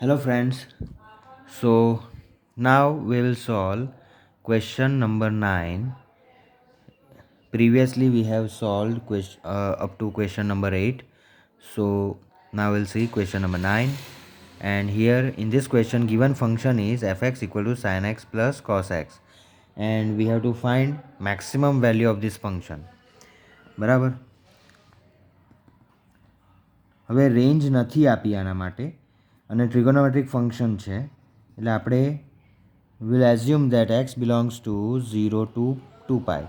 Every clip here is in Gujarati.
Hello friends. So now we will solve question number 9. Previously we have solved up to question number 8. So now we'll see question number 9. And here in this question given function is fx equal to sin x plus cos x. And we have to find maximum value of this function. બરાબર. હવે રેન્જ નથી આપી આના માટે અને ટ્રિગોનોમેટ્રિક ફંક્શન છે એટલે આપણે we'll assume that x belongs to 0 to 2 pi.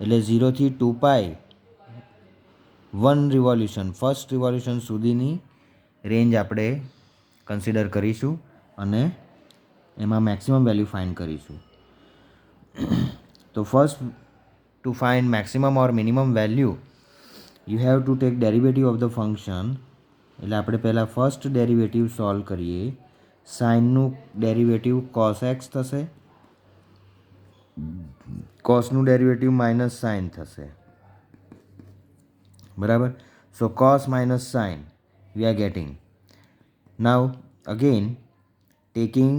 એટલે 0 થી 2 pi ફર્સ્ટ રિવોલ્યુશન સુધીની રેન્જ આપણે કન્સિડર કરીશું અને એમાં મેક્સિમમ વેલ્યુ ફાઇન્ડ કરીશું. તો first to find maximum or minimum value you have to take derivative of the function. એટલે આપણે પહેલાં ફર્સ્ટ ડેરિવેટિવ સોલ્વ કરીએ. સાઇનનું ડેરિવેટિવ કોસ એક્સ થશે, કોસનું ડેરિવેટિવ માઇનસ સાઇન થશે. બરાબર. So cos minus sine we are getting. Now again taking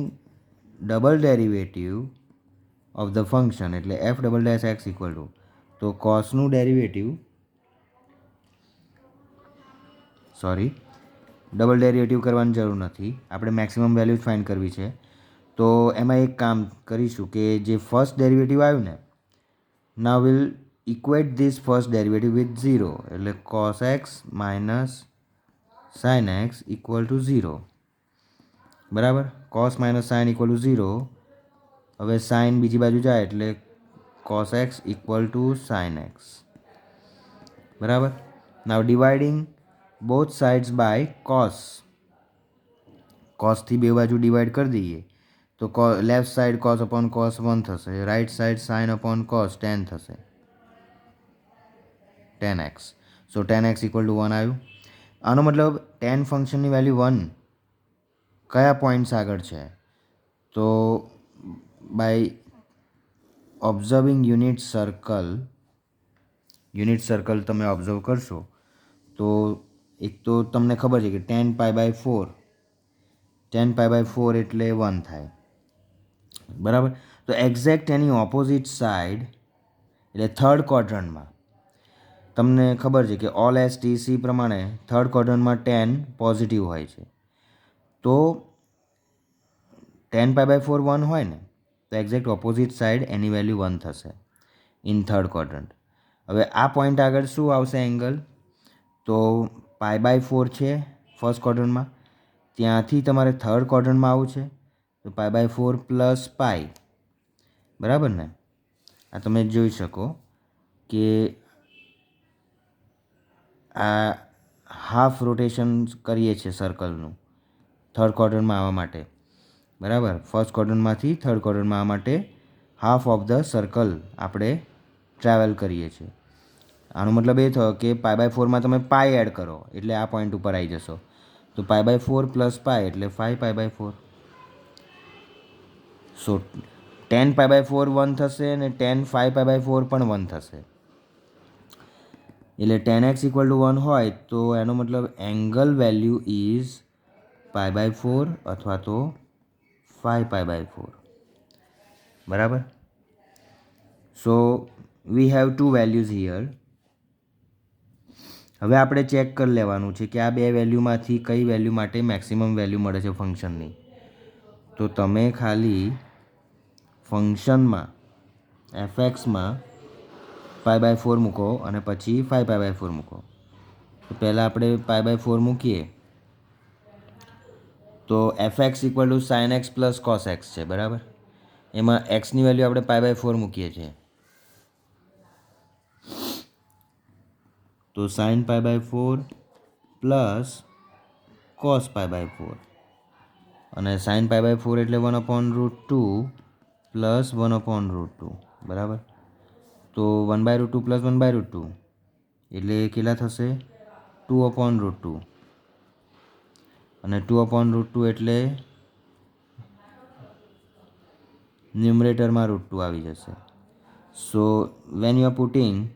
double derivative of the function એટલે F double dash X equal to, તો કોસનું ડેરિવેટિવ ડબલ ડેરિવેટિવ કરવાની જરૂર નથી, આપણે મેક્સિમમ વેલ્યુ જ ફાઇન્ડ કરવી છે. તો એમાં એક કામ કરીશું કે જે ફર્સ્ટ ડેરિવેટિવ આવ્યું ને, now will equate this first derivative with 0. એટલે cos x minus sine x equal to 0. બરાબર. Cos minus sine equal to 0. હવે સાઇન બીજી બાજુ જાય એટલે cos x equal to sine x. બરાબર. Now dividing both sides by cos. કોસથી બે બાજુ ડિવાઈડ કરી દઈએ તો left side cos upon cos 1 થશે, right side sine upon cos 10 થશે, 10x. So 10x equal to 1 આવ્યું. આનો મતલબ 10 ફંક્શનની વેલ્યુ 1 કયા પોઈન્ટ્સ આગળ છે? તો બાય ઓબ્ઝર્વિંગ યુનિટ સર્કલ તમે ઓબ્ઝર્વ કરશો તો એક તો તમને ખબર છે કે 10 પાઈ બાય 4 એટલે 1 થાય. બરાબર. તો એક્ઝેક્ટ એની ઓપોઝિટ સાઈડ એટલે થર્ડ ક્વોડ્રન્ટમાં તમને ખબર છે કે ઓલ એસટીસી પ્રમાણે થર્ડ ક્વોડ્રન્ટમાં 10 પોઝિટિવ હોય છે. તો 10 પાઈ બાય 4 1 હોય ને, તો એક્ઝેક્ટ ઓપોઝિટ સાઈડ એની વેલ્યુ 1 થશે ઇન થર્ડ ક્વોડ્રન્ટ. હવે આ પોઈન્ટ આગળ શું આવશે એંગલ? તો પાઈ બાય 4 છે ફર્સ્ટ ક્વોડ્રન્ટમાં, ત્યાંથી તમારે થર્ડ ક્વોડ્રન્ટમાં આવવું છે તો પાઈ બાય 4 પ્લસ પાઈ. બરાબર ને? આ તમે જોઈ શકો કે આ હાફ રોટેશન કરીએ છીએ સર્કલનું થર્ડ ક્વોડ્રન્ટમાં આવવા માટે. બરાબર. ફર્સ્ટ ક્વોડ્રન્ટમાંથી થર્ડ ક્વોડ્રન્ટમાં આવવા માટે હાફ ઓફ ધ સર્કલ આપણે ટ્રાવેલ કરીએ છીએ. આનો મતલબ એ થયો કે પાઈ બાય 4માં તમે પાઈ એડ કરો એટલે આ પોઈન્ટ ઉપર આવી જશો. તો પાઈ બાય 4 પ્લસ પાઈ એટલે 5 pi by 4. So 10 pi by 4 1 થશે અને 10 5 પાઈ બાય 4 પણ 1 થશે. એટલે 10x ઇક્વલ ટુ 1 હોય તો એનો મતલબ angle value is pi by 4 અથવા તો 5 પાઈ બાય 4. બરાબર. So we have two values here. હવે આપણે ચેક કરી લેવાનું છે કે આ બે વેલ્યુમાંથી કઈ વેલ્યુ માટે મેક્સિમમ વેલ્યુ મળે છે ફંક્શનની. તો તમે ખાલી ફંક્શનમાં એફએક્સમાં 5 બાય 4 મૂકો અને પછી 5 પાઈ બાય 4 મૂકો. તો પહેલાં આપણે 5 બાય 4 મૂકીએ તો FX equal to sine x plus cos x છે. બરાબર. એમાં એક્સની વેલ્યુ આપણે પાઈ બાય 4 મૂકીએ છીએ. તો sine pi by 4 plus cos pi by 4, અને સાઇન પાઈ બાય 4 એટલે 1/√2 પ્લસ 1/√2. બરાબર. તો 1/√2 પ્લસ 1/√2 એટલે કેટલા થશે? 2/√2, અને 2/√2 એટલે ન્યુમરેટરમાં √2 આવી જશે. So when you are putting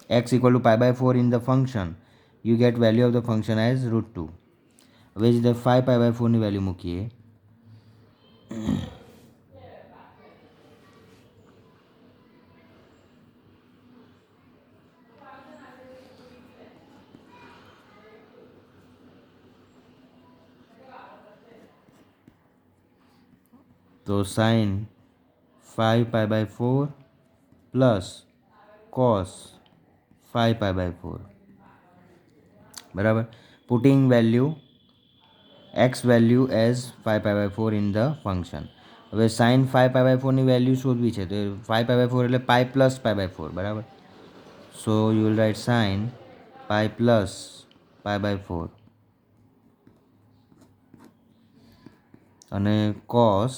x equal to pi by 4 in the function, you get value of the function as √2. હવે જ રીતે 5π/4ની વેલ્યુ મૂકીએ. તો sin 5π/4 પ્લસ cos 5π/4 બરાબર. Putting value x value as 5π/4 in the function. હવે sin 5π/4ની વેલ્યુ શોધવી છે તો 5π/4 એટલે પાઈ પ્લસ π/4 બરાબર. So you will write sin pi plus π/4 અને cos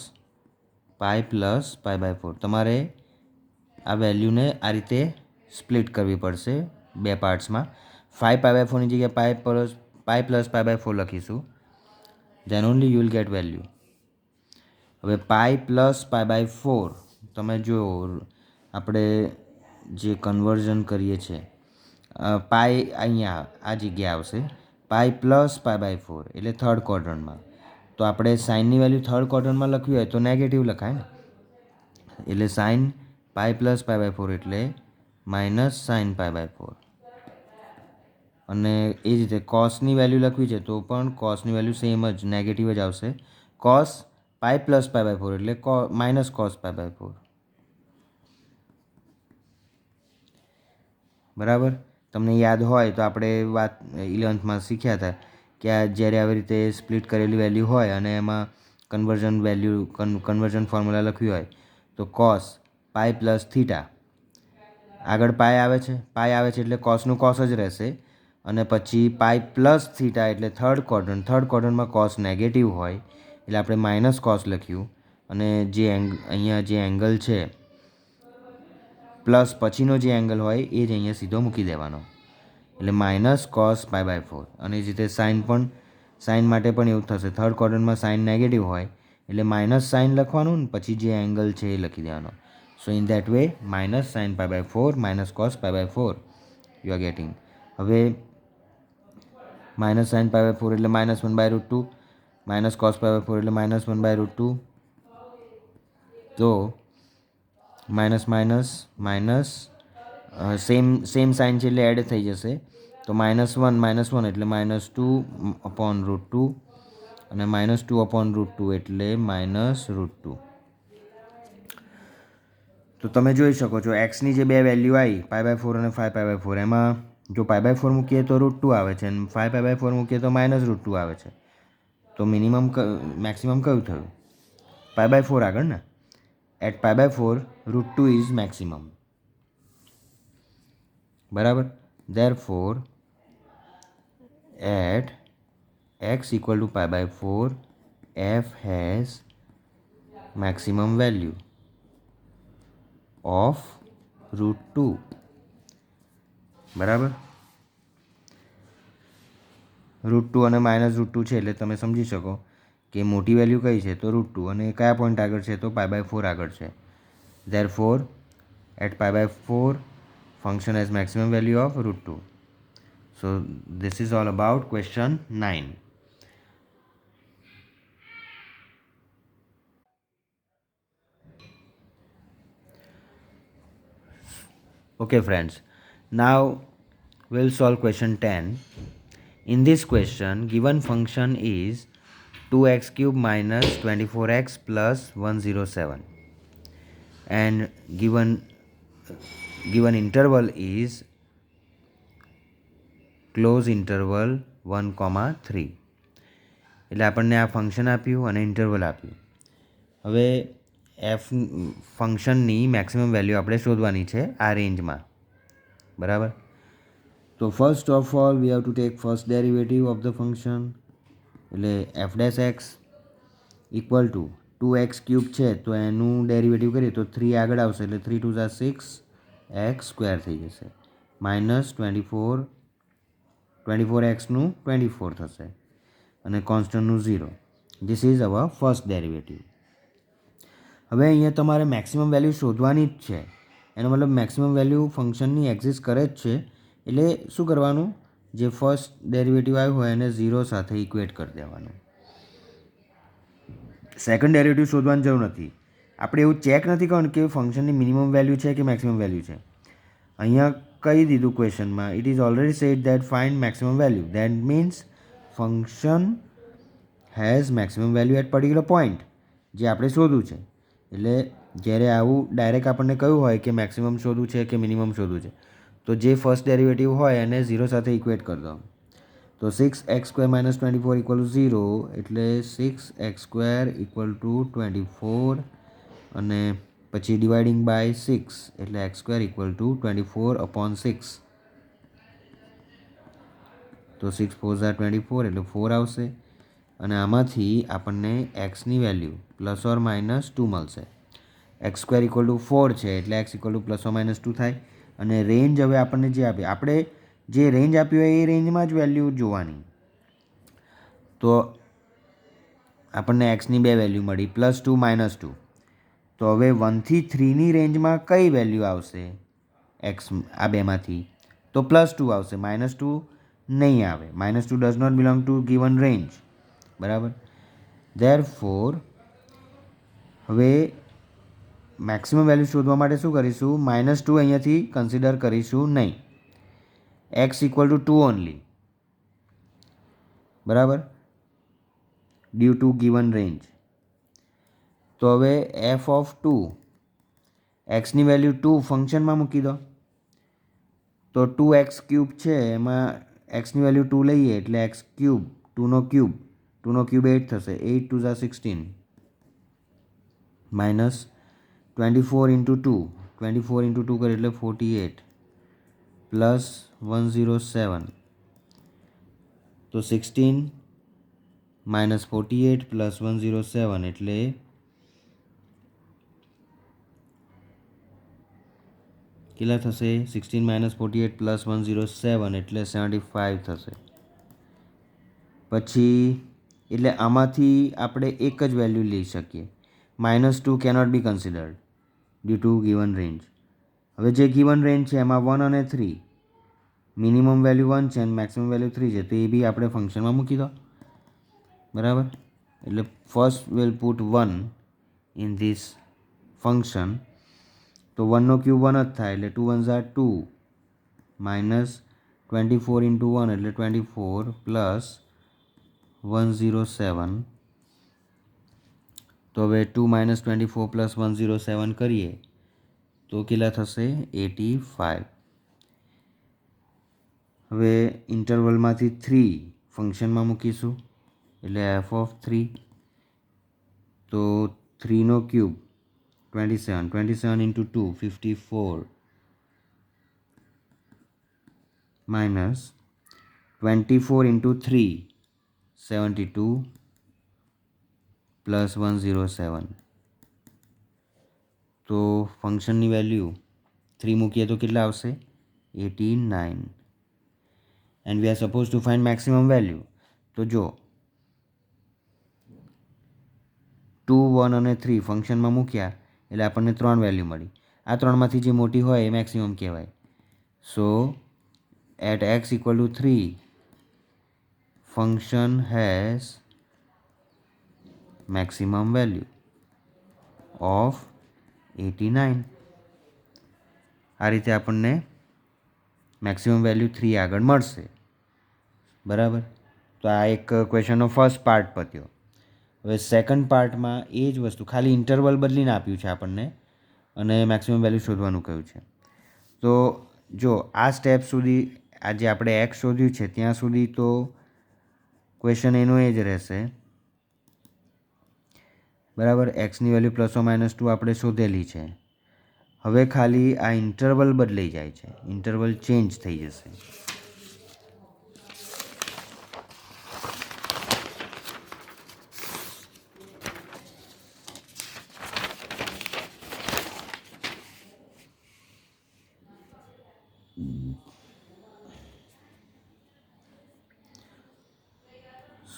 પાઈ પ્લસ π/4. તમારે આ વેલ્યુને આ રીતે સ્પ્લિટ કરવી પડશે બે પાર્ટ્સમાં. 5π/4ની જગ્યાએ પાઈ પ્લસ π/4 લખીશું. then only you will get value. હવે પાઈ પ્લસ π/4 તમે જો આપણે જે કન્વર્ઝન કરીએ છીએ પાઈ અહીંયા આ જગ્યાએ આવશે. પાઈ પ્લસ π/4 એટલે થર્ડ ક્વોડ્રન્ટમાં. તો આપણે સાઇનની વેલ્યુ થર્ડ ક્વોડ્રન્ટમાં લખવી હોય તો નેગેટિવ લખાય ને. એટલે સાઇન પાઈ પ્લસ π/4 એટલે માઇનસ સાઇન π/4. અને એ જ રીતે કોસની વેલ્યુ લખવી છે તો પણ કોસની વેલ્યુ સેમ જ નેગેટિવ જ આવશે. કોસ પાઈ પ્લસ π/4 એટલે માઇનસ કોસ π/4 બરાબર. તમને યાદ હોય તો આપણે વાત 11th શીખ્યા હતા કે આ જ્યારે આવી રીતે સ્પ્લિટ કરેલી વેલ્યુ હોય અને એમાં કન્વર્ઝન ફોર્મ્યુલા લખ્યું હોય તો કોસ પાઈ પ્લસ થીટા આગળ પાઈ આવે છે એટલે કોસનું કોસ જ રહેશે. અને પછી પાઈ પ્લસ થીટા એટલે થર્ડ ક્વોડ્રન્ટમાં કોસ નેગેટિવ હોય એટલે આપણે માઇનસ કોસ લખ્યું. અને જે અહીંયા જે એંગલ છે પ્લસ પછીનો જે એંગલ હોય એ જ અહીંયા સીધો મૂકી દેવાનો એટલે માઇનસ કોસ π/4. અને એ જ રીતે સાઇન માટે પણ એવું થશે. થર્ડ ક્વોડ્રન્ટમાં સાઇન નેગેટિવ હોય એટલે માઇનસ સાઇન લખવાનું ને પછી જે એંગલ છે એ લખી દેવાનો. So in that way minus sine π/4 minus cos π/4 you are getting. હવે માઇનસ સાઇન π/4 એટલે -1/√2 માઇનસ કોસ π/4 એટલે -1/√2. તો minus minus minus same sine છે એટલે એડ થઈ જશે. તો -1 એટલે -2/√2 અને -2/√2 એટલે -√2. તો તમે જોઈ શકો છો એક્સની જે બે વેલ્યુ આવી π/4 અને 5π/4 એમાં જો π/4 મૂકીએ તો √2 આવે છે અને 5π/4 મૂકીએ તો -√2 આવે છે. તો મેક્સિમમ કયું થયું? π/4 આગળ ને. એટ π/4 √2 ઇઝ મેક્સિમમ બરાબર. therefore at x equal to π/4 f has maximum value of √2 બરાબર. √2 અને -√2 છે એટલે તમે સમજી શકો કે મોટી વેલ્યુ કઈ છે તો √2 અને કયા પોઈન્ટ આગળ છે તો π/4 આગળ છે. therefore at π/4 function has maximum value of √2. So this is all about question 9. Okay friends, now we'll solve question 10. In this question given function is 2x cube minus 24x plus 107 and given interval is close interval 1,3. એટલે આપણને આ ફંક્શન આપ્યું અને ઇન્ટરવલ આપ્યું. હવે ફંક્શનની મેક્સિમમ વેલ્યુ આપણે શોધવાની છે આ રેન્જમાં બરાબર. તો first of all V have to take first derivative of the function એટલે f' ઇક્વલ ટુ 2x³ છે તો એનું ડેરિવેટિવ કરીએ તો 3 આગળ આવશે એટલે 3 2 6 x² થઈ જશે -24xનું 24 થશે અને કોન્સ્ટન્ટનું 0. This is our first derivative. હવે અહીંયા તમારે મેક્સિમમ વેલ્યુ શોધવાની જ છે. એનો મતલબ મેક્સિમમ વેલ્યુ ફંક્શનની એક્ઝિસ્ટ કરે જ છે એટલે શું કરવાનું જે ફર્સ્ટ ડેરિવેટિવ આવ્યું હોય એને 0 સાથે ઇક્વેટ કરી દેવાનું. સેકન્ડ ડેરિવેટિવ શોધવાની જરૂર નથી. આપણે એવું ચેક નથી કરવાનું કે ફંક્શનની મિનિમમ વેલ્યુ છે કે મેક્સિમમ વેલ્યુ છે. અહીંયા કહી દીધું ક્વેશ્ચનમાં, it is already said that find maximum value. That means function has maximum value at particular point, જે આપણે શોધવું છે. એટલે જ્યારે આવું ડાયરેક્ટ આપણને કહ્યું હોય કે મેક્સિમમ શોધવું છે કે મિનિમમ શોધવું છે, તો જે ફર્સ્ટ ડેરિવેટિવ હોય એને 0 સાથે ઇક્વેટ કરી દો. તો 6x² - 24 = 0, એટલે 6x² = 24 અને પછી ડિવાઇડિંગ બાય 6 એટલે x² = 24/6. તો 6 4 = 24 એટલે 4 આવશે. અને આમાંથી આપણને એક્સની વેલ્યુ ±2 મળશે. x² = 4 છે એટલે x = ±2 થાય. અને રેન્જ હવે આપણને જે આપે, આપણે જે રેન્જ આપ્યું હોય એ રેન્જમાં જ વેલ્યુ જોવાની. તો આપણને એક્સની બે વેલ્યુ મળી, +2 -2. તો હવે 1 થી 3ની રેન્જમાં કઈ વેલ્યુ આવશે એક્સ, આ બેમાંથી? તો +2 આવશે, -2 નહીં આવે. -2 does not belong to given range. બરાબર. ધેરફોર હવે મેક્સિમમ વેલ્યુ શોધવા માટે શું કરીશું? -2 અહીંયાથી કન્સિડર કરીશું નહીં. x = 2 only. બરાબર, ડ્યુ ટુ ગિવન રેન્જ. તો હવે f(2), એક્સની વેલ્યુ 2 ફંક્શનમાં મૂકી દો. તો 2x³ છે, એમાં એક્સની વેલ્યુ 2 લઈએ એટલે x³, 2નો ક્યુબ, 2નો ક્યુબ 8 થશે, 8 2 = 16, માઇનસ 24 × 2, 24 × 2 કરે એટલે 48, પ્લસ 107. તો 16 - 48 + 107 એટલે કેટલા થશે? 16 - 48 + 107 એટલે 75 થશે. પછી એટલે આમાંથી આપણે એક જ વેલ્યુ લઈ શકીએ. -2 cannot be considered due to given range. હવે જે ગિવન રેન્જ છે એમાં 1 અને 3, મિનિમમ વેલ્યુ 1 છે અને મેક્સિમમ વેલ્યુ 3 છે, તો એ બી આપણે ફંક્શનમાં મૂકી દો. બરાબર. એટલે first will put 1 in this function. તો 1નો ક્યુબ 1 જ થાય એટલે 2 1 = 2, -24 × 1 એટલે 24, પ્લસ 107. તો હવે 2 - 24 + 107 કરીએ તો કેટલા થશે? 85. હવે ઇન્ટરવલમાંથી 3 ફંક્શનમાં મૂકીશું એટલે f(3). તો 3નો ક્યુબ 27, 27 × 2 54, માઇનસ 24 × 3 72, પ્લસ 107. તો ફંક્શનની વેલ્યુ 3 મૂકીએ તો કેટલા આવશે? 89. And we are suppose to find maximum value. તો જો 2, 1 અને 3 ફંક્શનમાં મૂક્યા એટલે આપણને 3 વેલ્યુ મળી. આ ત્રણમાંથી જે મોટી હોય એ મેક્સિમમ કહેવાય. So at x = 3, function has maximum value of 89. આ રીતે આપણને મેક્સિમમ વેલ્યુ 3 આગળ મળશે. બરાબર. તો આ એક ક્વેશ્ચનનો ફર્સ્ટ પાર્ટ પત્યો. હવે સેકન્ડ પાર્ટમાં એ જ વસ્તુ, ખાલી ઇન્ટરવલ બદલીને આપ્યું છે આપણને અને મેક્સિમમ વેલ્યુ શોધવાનું કહ્યું છે. તો જો આ સ્ટેપ સુધી, આજે આપણે એક્સ શોધ્યું છે ત્યાં સુધી તો ક્વેશ્ચન એનો એ જ રહેશે. બરાબર. એક્સની વેલ્યુ ±2 આપણે શોધેલી છે. હવે ખાલી આ ઇન્ટરવલ બદલાઈ જાય છે, ઇન્ટરવલ ચેન્જ થઈ જશે.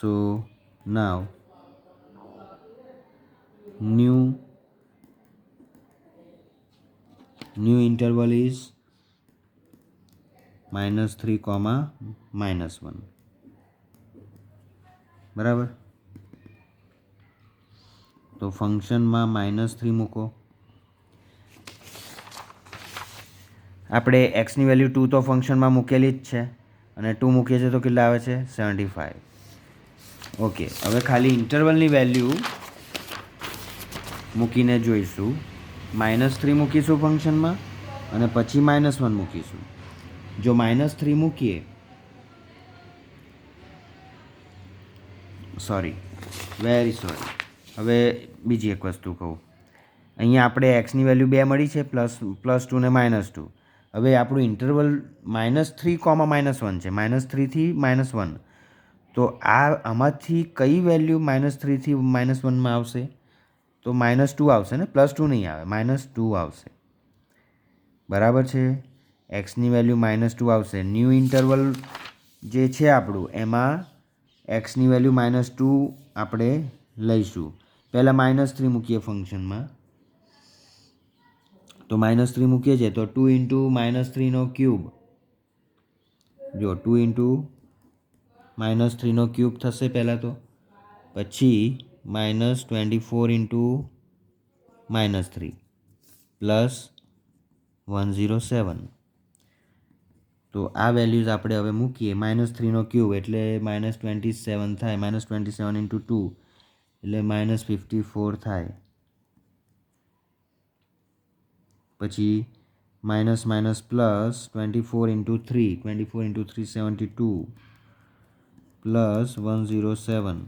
So now new interval is -3, -1. બરાબર. તો ફંક્શનમાં -3 મૂકો. આપણે એક્સની વેલ્યુ 2 તો ફંક્શનમાં મૂકેલી જ છે અને 2 મૂકીએ છીએ તો કેટલા આવે છે 75. ઓકે, હવે ખાલી ઇન્ટરવલની વેલ્યુ મૂકીને જોઈશું. -3 મૂકીશું ફંક્શનમાં અને પછી -1 મૂકીશું. જો -3 મૂકીએ, વેરી સોરી. હવે બીજી એક વસ્તુ કહું. અહીંયા આપણે એક્સની વેલ્યુ 2 મળી છે, +2 ને -2. હવે આપણું ઇન્ટરવલ -3, -1 છે, -3 થી -1. તો આમાંથી કઈ વેલ્યુ -3 થી -1માં આવશે? તો -2 આવશે ને, +2 નહીં આવે, -2 આવશે. બરાબર છે. એક્સની વેલ્યુ -2 આવશે. ન્યૂ ઇન્ટરવલ જે છે આપણું, એમાં એક્સની વેલ્યુ -2 આપણે લઈશું. પહેલાં -3 મૂકીએ ફંક્શનમાં. તો -3 મૂકીએ છીએ તો 2 ઇન્ટુ -3 ક્યુબ. જો 2 ઇન્ટુ -3 થશે પહેલાં તો. પછી -24 ઇન્ટુ -3 પ્લસ 107. તો આ વેલ્યુઝ આપણે હવે મૂકીએ. -3 એટલે -27 થાય. -27 ઇન્ટુ 2 એટલે -54 થાય. પછી પ્લસ 24 ઇન્ટુ 3, 72 પ્લસ 107.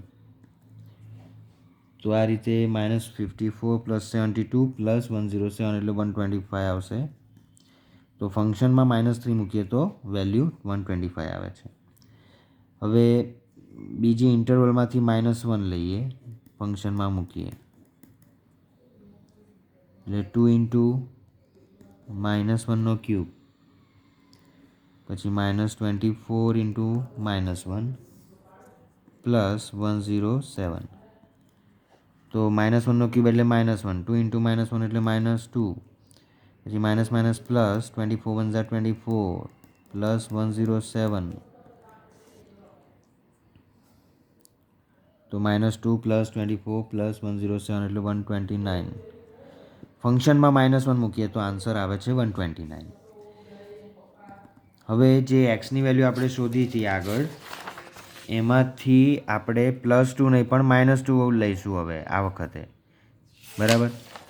તો આ રીતે -54 પ્લસ 72 પ્લસ 107 એટલે 125 આવશે. તો ફંક્શનમાં -3 મૂકીએ તો વેલ્યુ 125 આવે છે. હવે બીજી ઇન્ટરવલમાંથી -1 લઈએ, ફંક્શનમાં મૂકીએ. એટલે 2 ઇન્ટુ -1 ક્યુબ, પછી -24 ઇન્ટુ -1 પ્લસ 107. તો -1 ક્યુબ એટલે -1, 2 ઇન્ટુ -1 એટલે -2, પછી માઇનસ પ્લસ 24 1 ઝા 24 પ્લસ 107. તો -2 પ્લસ 24 પ્લસ 107 એટલે 129. ફંક્શનમાં -1 મૂકીએ તો આન્સર આવે છે 129. હવે જે એક્સની વેલ્યુ આપણે શોધી હતી આગળ, એમાંથી આપણે +2 નહીં પણ -2 લઈશું હવે આ વખતે. બરાબર.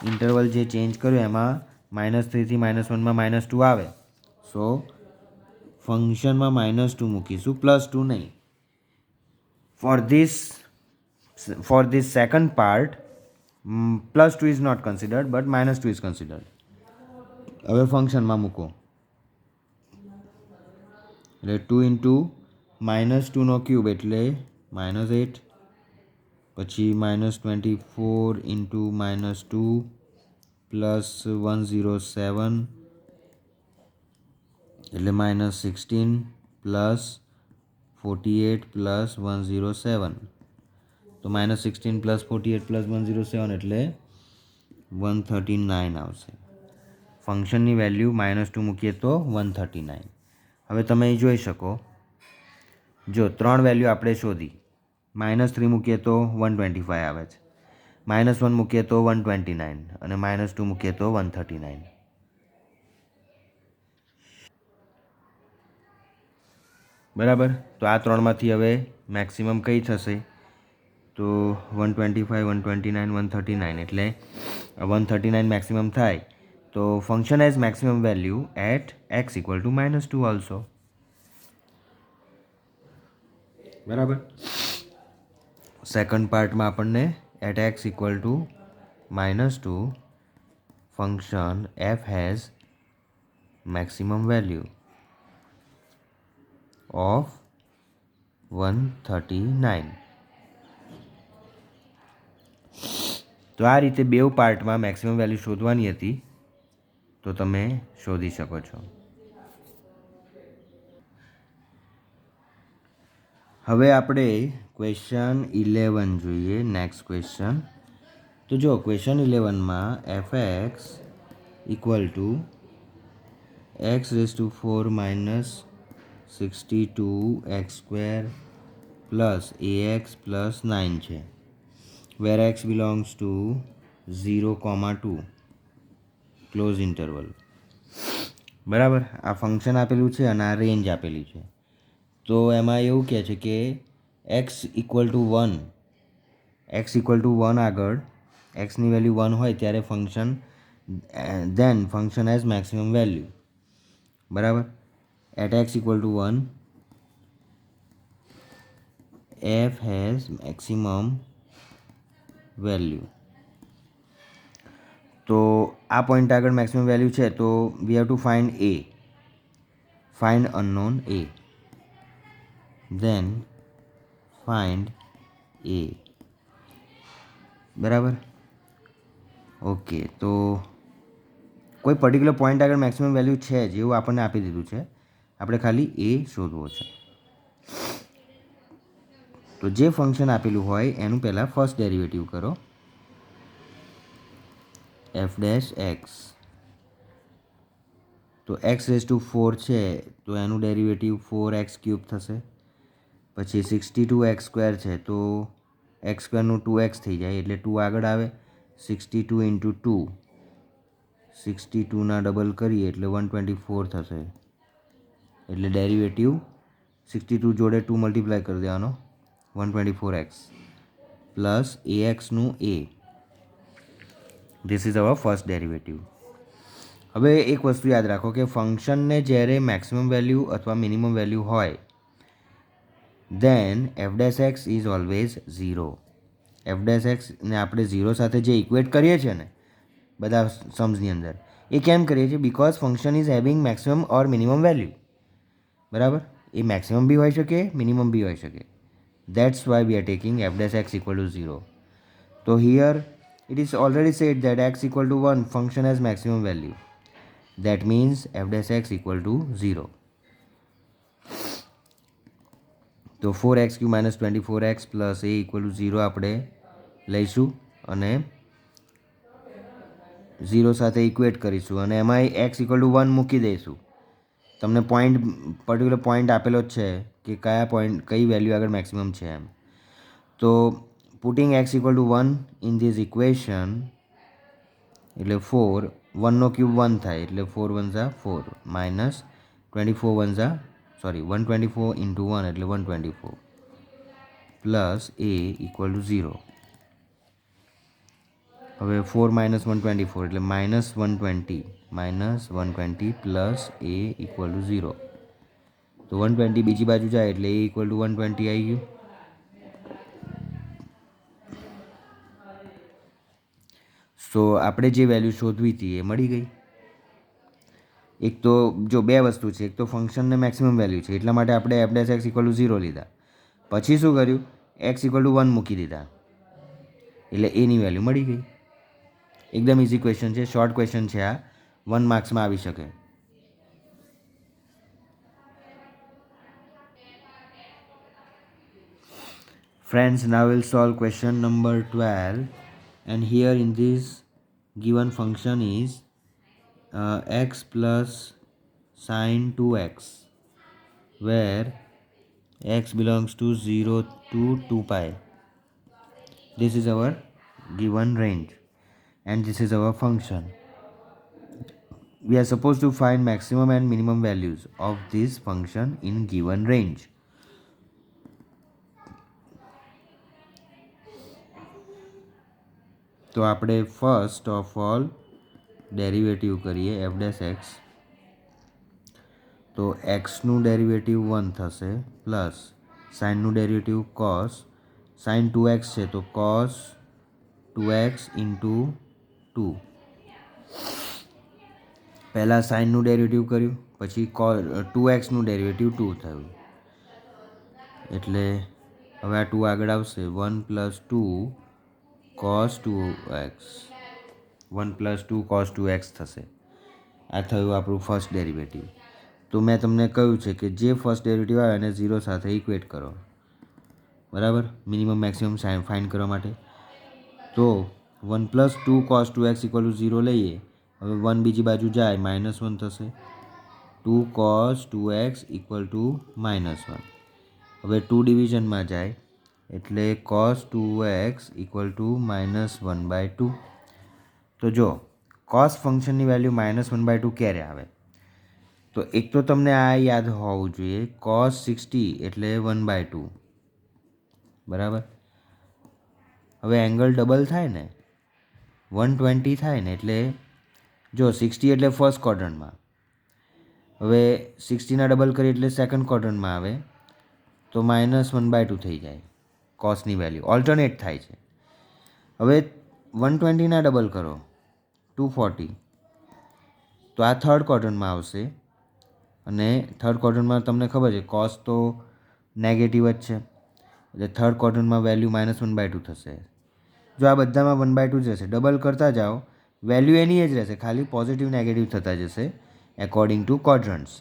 ઇન્ટરવલ જે ચેન્જ કર્યું એમાં -3 થી -1માં -2 આવે. સો ફંક્શનમાં -2 મૂકીશું, +2 નહીં. For this second part, +2 is not considered, but -2 is considered. હવે ફંક્શનમાં મૂકો. એટલે 2 ઇન્ટુ -2 ક્યુબ એટલે -8, પછી -24 ઇન્ટુ -2 પ્લસ 107 એટલે -16 પ્લસ 48 પ્લસ 107. તો -16 પ્લસ 48 પ્લસ 107 એટલે 139 આવશે. ફંક્શનની વેલ્યુ -2 મૂકીએ તો 139. હવે તમે અહીં જોઈ શકો, જો 3 વેલ્યુ આપણે શોધી. -3 મૂકીએ તો 125 આવે છે, -1 મૂકીએ તો 129 અને -2 મૂકીએ તો 139. બરાબર. તો આ ત્રણમાંથી હવે મેક્સિમમ કઈ થશે? તો 125, 129, 139. એટલે 139 મેક્સિમમ થાય. તો function has maximum value at x = -2 also. બરાબર. સેકન્ડ પાર્ટમાં આપણને at x = -2 function f has maximum value of 139. તો આ રીતે બેવ પાર્ટમાં મેક્સિમમ વેલ્યુ શોધવાની હતી, તો તમે શોધી શકો છો. હવે આપણે ક્વેશ્ચન 11 જોઈએ. Next question. તો જો ક્વેશ્ચન 11માં fx = x⁴ - 62x² plus ax plus 9 છે, where x belongs to 0,2 close interval. બરાબર, આ ફંક્શન આપેલું છે અને આ રેન્જ આપેલી છે. તો એમાં એવું કહે છે કે એક્સ ઇક્વલ ટુ 1 આગળ એક્સની વેલ્યુ 1 હોય ત્યારે ફંક્શન હેઝ મેક્સિમમ વેલ્યુ. બરાબર, at x equal to 1 f has maximum value. તો આ પોઈન્ટ આગળ મેક્સિમમ વેલ્યુ છે તો we have to find unknown a. Then find a. બરાબર, ઓકે. તો કોઈ પર્ટિક્યુલર પોઈન્ટ આગળ મેક્સિમમ વેલ્યુ છે જ એવું આપણને આપી દીધું છે, આપણે ખાલી એ શોધવો છે. તો જે ફંક્શન આપેલું હોય એનું પહેલાં ફર્સ્ટ ડેરિવેટિવ કરો, એફ ડેશ એક્સ. તો એક્સ રેઝ ટુ 4 છે તો એનું ડેરિવેટિવ 4x³ થશે. પછી 62x² છે તો x²નું 2x થઈ જાય એટલે 2 આગળ આવે. 62 × 2, 62ના ડબલ કરીએ એટલે 124 થશે. એટલે ડેરિવેટિવ 62 જોડે 2 મલ્ટીપ્લાય કરી દેવાનો, 124x પ્લસ axનું a. This is our first derivative. હવે એક વસ્તુ યાદ રાખો કે ફંક્શનને જ્યારે મેક્સિમમ વેલ્યુ અથવા મિનિમમ વેલ્યુ હોય then f dash x is always 0. F dash એક્સને આપણે 0 સાથે જે ઇક્વેટ કરીએ છીએ ને બધા સમ્સની અંદર, એ કેમ કરીએ છીએ? Because function is having maximum or minimum value. બરાબર, એ મેક્સિમમ બી હોઈ શકે, મિનિમમ બી હોઈ શકે. That's why we are taking F dash X equal to 0. તો here it is already said that x equal to 1 function has maximum value. That means f dash x equal to 0. તો 4x³ - 24x plus a equal to 0 આપણે લઈશું અને 0 સાથે ઇક્વેટ કરીશું અને એમાં x ઇક્વલ ટુ 1 મૂકી દઈશું. તમને પર્ટિક્યુલર પોઈન્ટ આપેલો જ છે કે કઈ વેલ્યુ આગળ મેક્સિમમ છે એમ. તો putting x equal to 1 in this equation એટલે 4, 1નો ક્યુબ 1 થાય એટલે 4 × 1 = 4 માઇનસ 124 × 1 એટલે 124 પ્લસ a ઇક્વલ ટુ 0. હવે 4 - 124 એટલે -120 પ્લસ a ઇક્વલ ટુ 0. તો 120 બીજી બાજુ જાય એટલે a ઇક્વલ ટુ 120 આવી ગયું. સો આપણે જે વેલ્યુ શોધવી હતી એ મળી ગઈ. એક તો જો બે વસ્તુ છે, એક તો ફંક્શનને મેક્સિમમ વેલ્યુ છે એટલા માટે આપણે F dash X equal to 0 લીધા. પછી શું કર્યું? એક્સ ઇક્વલ ટુ 1 મૂકી દીધા એટલે એની વેલ્યુ મળી ગઈ. એકદમ ઇઝી ક્વેશ્ચન છે, શોર્ટ ક્વેશ્ચન છે આ, 1 માર્ક્સમાં આવી શકે. Friends, now we'll solve question number 12, and here in this given function is x plus sin 2x, where x belongs to 0 to 2 pi. This is our given range and this is our function. We are supposed to find maximum and minimum values of this function in given range. તો આપણે ફર્સ્ટ ઓફ ઓલ ડેરિવેટિવ કરીએ એફ ડેશ એક્સ. તો એક્સનું ડેરિવેટિવ 1 થશે પ્લસ સાઇનનું ડેરિવેટિવ કોસ સાઇન 2x છે તો કોસ 2x ઇન્ટુ 2. પહેલાં સાઇનનું ડેરિવેટિવ કર્યું પછી 2xનું ડેરિવેટિવ 2 થયું એટલે હવે આ 2 આગળ આવશે 1 + 2 cos 2x, 1 + 2 cos 2x થશે. આ થયું આપણું ફર્સ્ટ ડેરિવેટિવ. તો મેં તમને કહ્યું છે કે જે ફર્સ્ટ ડેરિવેટિવ આવે એને 0 સાથે ઇક્વેટ કરો. બરાબર, મિનિમમ મેક્સિમમ ફાઇન્ડ કરવા માટે. તો 1 + 2 cos 2x = 0 લઈએ. હવે 1 બીજી બાજુ જાય -1 થશે 2 cos 2x ઇક્વલ ટુ -1. હવે 2 ડિવિઝનમાં જાય એટલે cos 2x ઇક્વલ ટુ -1/2. તો જો cos ફંક્શનની વેલ્યુ -1/2 ક્યારે આવે? તો એક તો તમને આ યાદ હોવું જોઈએ, cos 60 એટલે 1/2, બરાબર. હવે એંગલ ડબલ થાય ને, 120 થાય ને, એટલે જો 60 એટલે ફર્સ્ટ ક્વોડ્રન્ટમાં, હવે 60ના ડબલ કરીએ એટલે સેકન્ડ ક્વોડ્રન્ટમાં આવે, તો -1/2 થઈ જાય કોસની વેલ્યુ, ઓલ્ટરનેટ થાય છે. હવે 120ના ડબલ કરો 240, તો આ થર્ડ ક્વોડ્રન્ટમાં આવશે, અને થર્ડ ક્વોડ્રન્ટમાં તમને ખબર છે કોસ તો નેગેટિવ જ છે, એટલે થર્ડ ક્વોડ્રન્ટમાં વેલ્યુ -1/2 થશે. જો આ બધામાં 1/2 જ રહેશે, ડબલ કરતા જાઓ વેલ્યુ એની જ રહેશે, ખાલી પોઝિટિવ નેગેટિવ થતા જશે એકોર્ડિંગ ટુ ક્વોડ્રન્ટ્સ.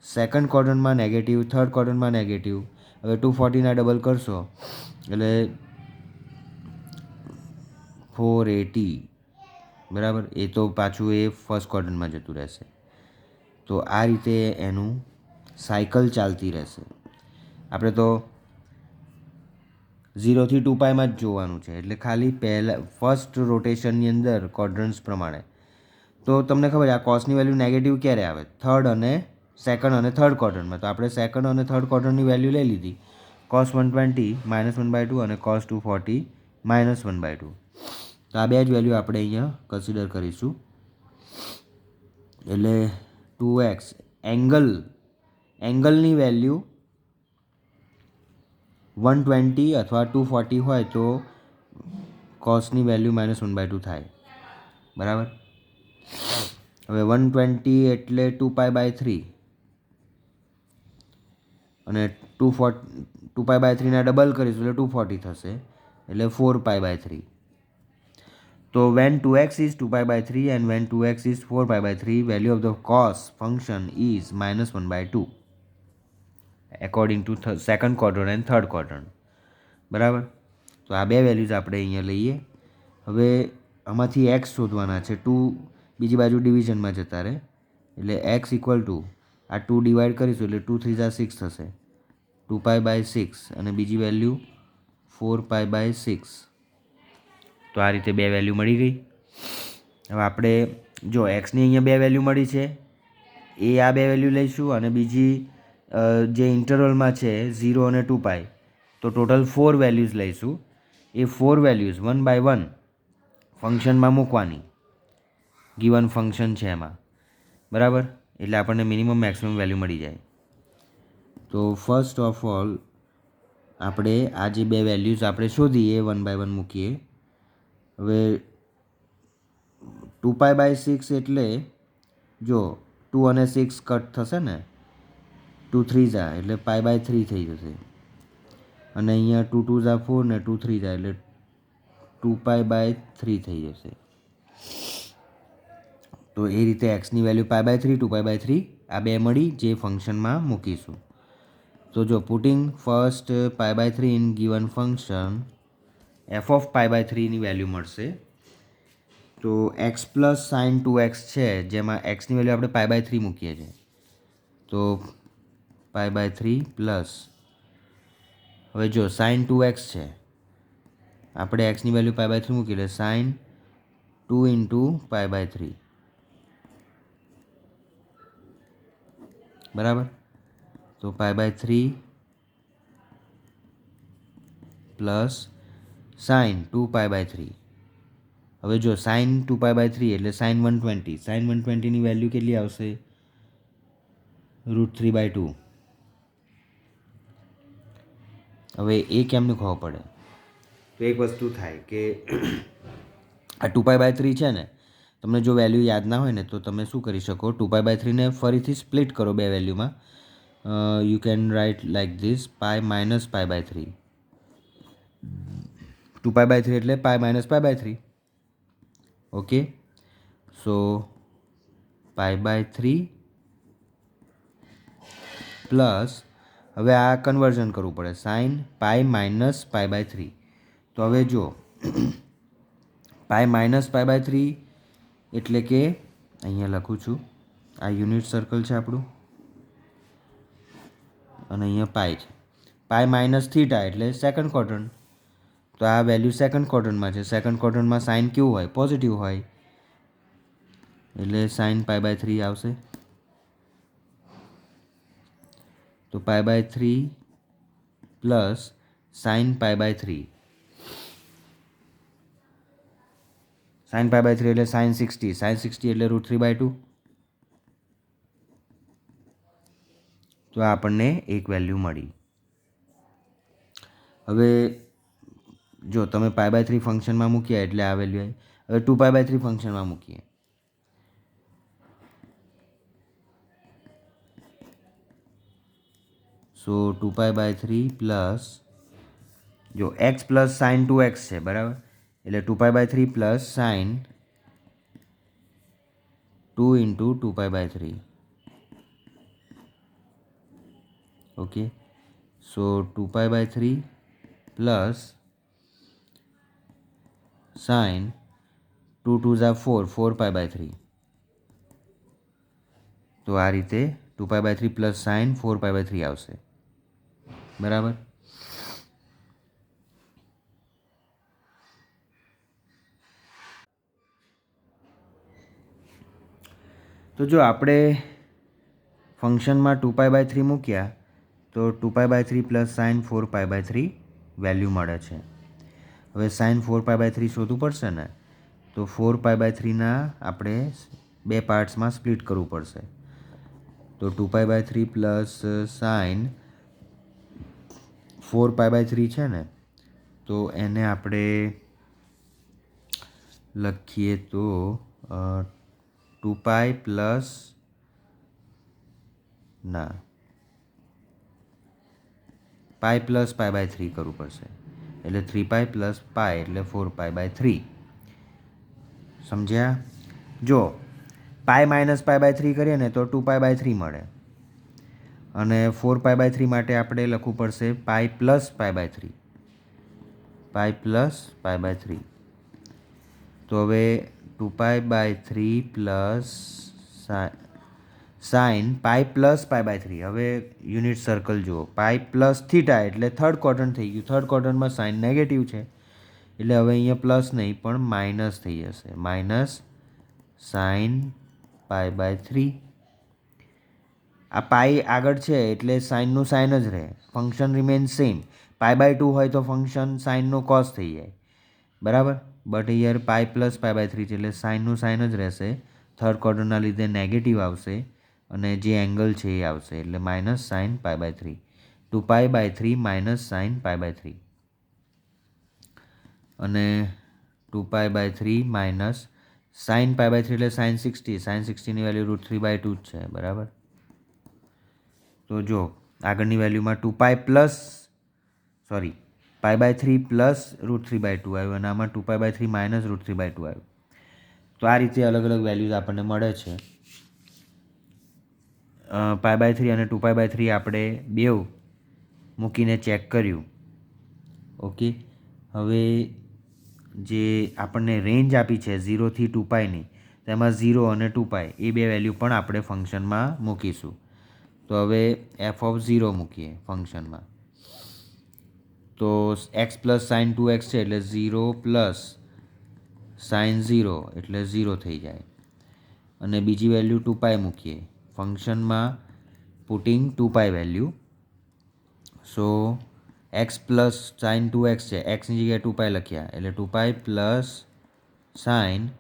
સેકન્ડ ક્વોડ્રન્ટમાં નેગેટિવ, થર્ડ ક્વોડ્રન્ટમાં નેગેટિવ. હવે 240ના ડબલ કરશો એટલે 480, બરાબર. એ તો પાછું એ ફર્સ્ટ ક્વોડ્રન્ટમાં જતું રહેશે. તો આ રીતે એનું સાયકલ ચાલતી રહેશે. આપણે તો 0 થી 2πમાં જ જોવાનું છે, એટલે ખાલી પહેલાં ફર્સ્ટ રોટેશનની અંદર ક્વોડ્રન્ટ્સ પ્રમાણે. તો તમને ખબર છે આ કોસની વેલ્યુ નેગેટિવ ક્યારે આવે? સેકન્ડ અને થર્ડ ક્વોડ્રન્ટમાં. તો આપણે સેકન્ડ અને થર્ડ ક્વોડ્રન્ટની વેલ્યુ લઈ લીધી, cos 120 -1/2 અને cos 240 -1/2. તો આ બે જ વેલ્યુ આપણે અહીંયા કન્સિડર કરીશું. એટલે 2x એંગલની વેલ્યુ 120 અથવા 240 હોય તો કોસની વેલ્યુ -1/2 થાય, બરાબર. હવે 120 એટલે 2π/3 અને 2π/3ના ડબલ કરીશું એટલે 240 થશે, એટલે 4π/3. તો when 2x is 2π/3 and when 2x is 4π/3, value of the cos function is -1/2 according to second quadrant and third quadrant, બરાબર. તો આ બે વેલ્યુઝ આપણે અહીંયા લઈએ. હવે આમાંથી એક્સ શોધવાના છે. 2 બીજી બાજુ ડિવિઝનમાં જતા રહે, એટલે એક્સ ઇક્વલ ટુ આ 2 ડિવાઈડ કરીશું એટલે 2 3 જા 6 થશે, 2π/6, અને બીજી વેલ્યુ 4π/6. તો આ રીતે બે વેલ્યુ મળી ગઈ. હવે આપણે જો એક્સની અહીંયા બે વેલ્યુ મળી છે, એ આ બે વેલ્યુ લઈશું, અને બીજી જે ઇન્ટરવલમાં છે 0 અને 2π, તો ટોટલ 4 વેલ્યુઝ લઈશું. એ 4 વેલ્યુઝ 1 બાય 1 ફંક્શનમાં મૂકવાની, ગિવન ફંક્શન છે એમાં, બરાબર. એટલે આપણને મિનિમમ મેક્સિમમ વેલ્યુ મળી જાય. તો ફર્સ્ટ ઓફ ઓલ આપણે આ જે બે વેલ્યુઝ આપણે શોધી એ 1 બાય 1 મૂકીએ. હવે 2π/6 એટલે જો 2 અને 6 કટ થશે ને, 2 3 જા એટલે π/3 થઈ જશે, અને અહીંયા 2 2 જા 4 ને 2 3 જા એટલે 2π/3 થઈ જશે. તો એ રીતે એક્સની વેલ્યુ π/3, 2π/3 આ બે મળી જે ફંક્શનમાં મૂકીશું. તો જો putting first π/3 in given function, f of π/3ની વેલ્યુ મળશે. તો x પ્લસ સાઇન 2x છે, જેમાં એક્સની વેલ્યુ આપણે π/3 મૂકીએ છીએ, તો π/3 પ્લસ, હવે જો સાઇન 2x છે, આપણે એક્સની વેલ્યુ π/3 મૂકી એટલે સાઇન 2 ઇન્ટુ π/3, બરાબર. તો π/3 પ્લસ સાઇન 2π/3. હવે જો સાઇન 2π/3 એટલે સાઇન 120, સાઇન 120ની વેલ્યુ કેટલી આવશે? √3/2. હવે એ કેમનું ખબર પડે? તો એક વસ્તુ થાય કે આ 2π/3 છે ને, તમને જો વેલ્યુ યાદ ના હોય ને તો તમે શું કરી શકો, 2π/3ને ફરીથી સ્પ્લિટ કરો બે વેલ્યુમાં. You can write like this, π minus π/3. 2π/3 એટલે π માઇનસ π/3. ઓકે, સો π/3 પ્લસ, હવે આ કન્વર્ઝન કરવું પડે, સાઇન π માઇનસ π/3. તો હવે જો π માઇનસ π/3 એટલે કે અહીંયા લખું છું, આ યુનિટ સર્કલ છે આપણું, અને અહીંયા પાઈ છે. પાઈ માઇનસ થીટા એટલે સેકન્ડ ક્વોડ્રન્ટ. તો આ વેલ્યુ સેકન્ડ ક્વોડ્રન્ટમાં છે. સેકન્ડ ક્વોડ્રન્ટમાં સાઇન કેવું હોય? પોઝિટિવ હોય. એટલે સાઇન પાઈ બાય 3 આવશે. તો pi by 3 plus sine pi by 3. Sine pi by 3 એટલે સાઇન 60. સાઇન 60 એટલે √3/2. તો આપણને એક વેલ્યુ મળી. હવે જો તમે પાઈ બાય 3 ફંક્શનમાં મૂક્યા એટલે આ વેલ્યુ આવી. હવે 2 પાઈ બાય 3 ફંક્શનમાં મૂકીએ. સો 2 પાઈ બાય 3 પ્લસ જો એક્સ પ્લસ સાઇન 2x છે બરાબર, એટલે 2 pi by 3 plus sine 2 into 2 pi by 3. Okay, so 2 pi by 3 plus sine 2 2 ઝા 4 પાઈ બાય 3. તો આ રીતે 2 pi by 3 plus sine 4 pi by 3 આવશે બરાબર. તો જો આપણે ફંક્શનમાં 2 પાઈ બાય 3 મૂક્યા તો 2 pi by 3 plus sine 4 pi by 3 value મળે છે. હવે સાઇન 4 પાઈ બાય 3 શોધવું પડશે ને, તો 4 પાઈ બાય 3ના આપણે બે પાર્ટ્સમાં સ્પ્લિટ કરવું પડશે. તો 2 pi by 3 plus sine 4 pi by 3 છે ને, તો એને આપણે લખીએ તો 2 પાઈ પ્લસ ના પાઈ પ્લસ પાઈ બાય 3 કરવું પડશે. એટલે 3 પાઈ પ્લસ પાઈ એટલે 4 પાઈ બાય 3. સમજ્યા? જો પાઈ માઇનસ પાઈ બાય 3 કરીએ ને તો 2 પાઈ બાય 3 મળે. અને 4 પાઈ બાય 3 માટે આપણે લખવું પડશે pi plus pi by 3. Pi plus pi by 3. તો હવે 2 pi by 3 plus sine pi plus pi by 3. હવે યુનિટ સર્કલ જુઓ, પાઈ પ્લસ થીટા એટલે થર્ડ ક્વોડ્રન્ટ થઈ ગયું. થર્ડ ક્વોડ્રન્ટમાં સાઇન નેગેટિવ છે એટલે હવે અહીંયા પ્લસ નહીં પણ માઇનસ થઈ જશે. Minus sine pi by 3. આ પાઈ આગળ છે એટલે સાઇનનું સાઇન જ રહે. Function remain same. Pi by 2 હોય તો ફંક્શન સાઇનનો કોસ થઈ જાય બરાબર. But here pi plus pi by 3 છે એટલે સાઇનનું સાઇન જ રહેશે. થર્ડ ક્વોડ્રન્ટના લીધે નેગેટિવ આવશે અને જે એંગલ છે એ આવશે એટલે minus sine pi by 3. 2 pi by 3 minus sine pi by 3 અને 2 pi by 3 minus sine pi by 3 એટલે સાઇન 60. સાઇન 60ની વેલ્યુ √3/2 જ છે બરાબર. તો જો આગળની વેલ્યુમાં 2 pi plus pi by 3 plus √3/2 આવ્યું અને આમાં 2 પાઈ બાય 3 માઇનસ √3/2 આવ્યું. તો આ રીતે અલગ અલગ વેલ્યુઝ આપણને મળે છે. પાઈ બાય 3 અને 2 પાઈ બાય 3 આપણે બેવ મૂકીને ચેક કર્યું. ઓકે, હવે જે આપણને રેન્જ આપી છે 0 થી 2 પાઈની, તેમાં 0 અને 2 પાઈ એ બે વેલ્યુ પણ આપણે ફંક્શનમાં મૂકીશું. તો હવે f(0) મૂકીએ ફંક્શનમાં. તો x પ્લસ સાઇન 2x છે એટલે 0 પ્લસ સાઇન 0 એટલે 0 થઈ જાય. અને બીજી વેલ્યુ 2 પાઈ મૂકીએ ફંક્શનમાં, પુટિંગ 2 પાઈ વેલ્યુ. સો x પ્લસ સાઇન 2x છે, xની જગ્યાએ 2 પાઈ લખ્યા એટલે 2 પાઈ પ્લસ સાઇન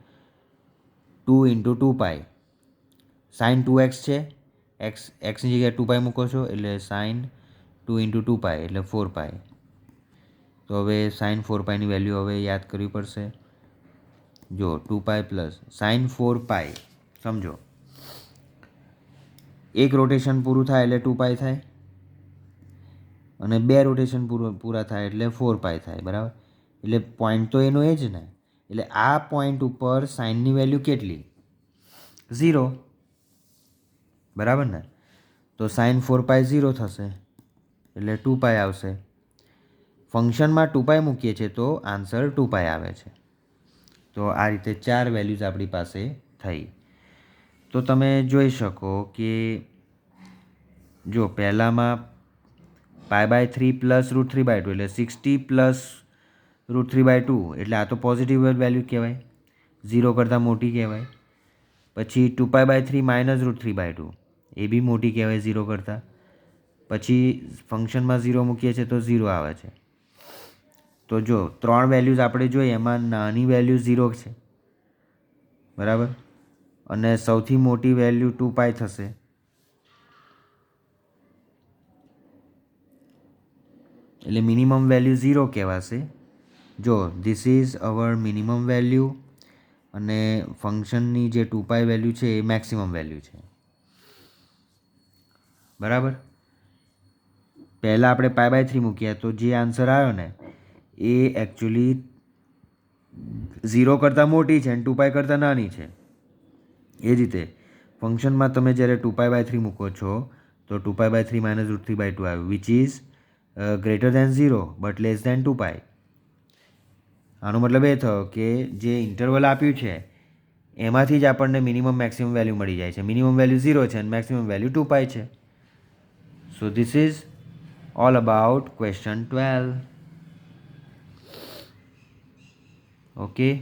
2 ઇન્ટુ 2 પાઈ. સાઇન 2x છે, xની જગ્યાએ 2 પાઈ મૂકો છો એટલે સાઇન 2 ઇન્ટુ 2 પાઈ એટલે 4 પાઈ. તો હવે સાઇન 4 પાઈની વેલ્યુ હવે યાદ કરવી પડશે. જો 2 પાઈ પ્લસ સાઇન 4 પાઈ, સમજો એક રોટેશન પૂરું થાય એટલે 2 પાઈ થાય અને બે રોટેશન પૂરા થાય એટલે 4 પાઈ થાય બરાબર. એટલે પોઈન્ટ તો એનો એ જ ને. એટલે આ પોઈન્ટ ઉપર સાઇનની વેલ્યુ કેટલી? 0 બરાબર ને. તો સાઇન 4 પાઈ 0 થશે એટલે 2 પાઈ આવશે. ફંક્શનમાં 2 પાઈ મૂકીએ છીએ તો આન્સર 2 પાઈ આવે છે. તો આ રીતે 4 વેલ્યુઝ આપણી પાસે થઈ. તો તમે જોઈ શકો કે જો પહેલામાં π/3 પ્લસ √3/2 એટલે 60 પ્લસ √3/2 એટલે આ તો પોઝિટિવ વેલ્યુ કહેવાય, 0 કરતાં મોટી કહેવાય. પછી 2π/3 માઇનસ √3/2 એ બી મોટી કહેવાય 0 કરતાં. પછી ફંક્શનમાં 0 મૂકીએ છીએ તો 0 આવે છે. તો જો 3 વેલ્યુઝ આપણે જોઈએ એમાં નાની વેલ્યુ 0 છે, બરાબર, અને સૌથી મોટી વેલ્યુ 2π થશે. એટલે મિનિમમ વેલ્યુ 0 કહેવાશે. જો this is hour minimum value અને ફંક્શનની જે 2π વેલ્યુ છે એ મેક્સિમમ વેલ્યુ છે, બરાબર. પહેલાં આપણે π/3 મૂક્યા તો જે આન્સર આવ્યો ને એ એકચ્યુઅલી 0 કરતાં મોટી છે અને 2π કરતાં નાની છે. એ જ રીતે ફંક્શનમાં તમે જ્યારે 2π/3 મૂકો છો તો 2π/3 માઇનસ √3/2 આવ્યું, which is greater than 0 but less than 2π. આનો મતલબ એ થયો કે જે ઇન્ટરવલ આપ્યું છે એમાંથી જ આપણને મિનિમમ મેક્સિમમ વેલ્યુ મળી જાય છે. મિનિમમ વેલ્યુ 0 છે અને મેક્સિમમ વેલ્યુ 2π છે. So this is all about question 12. Okay.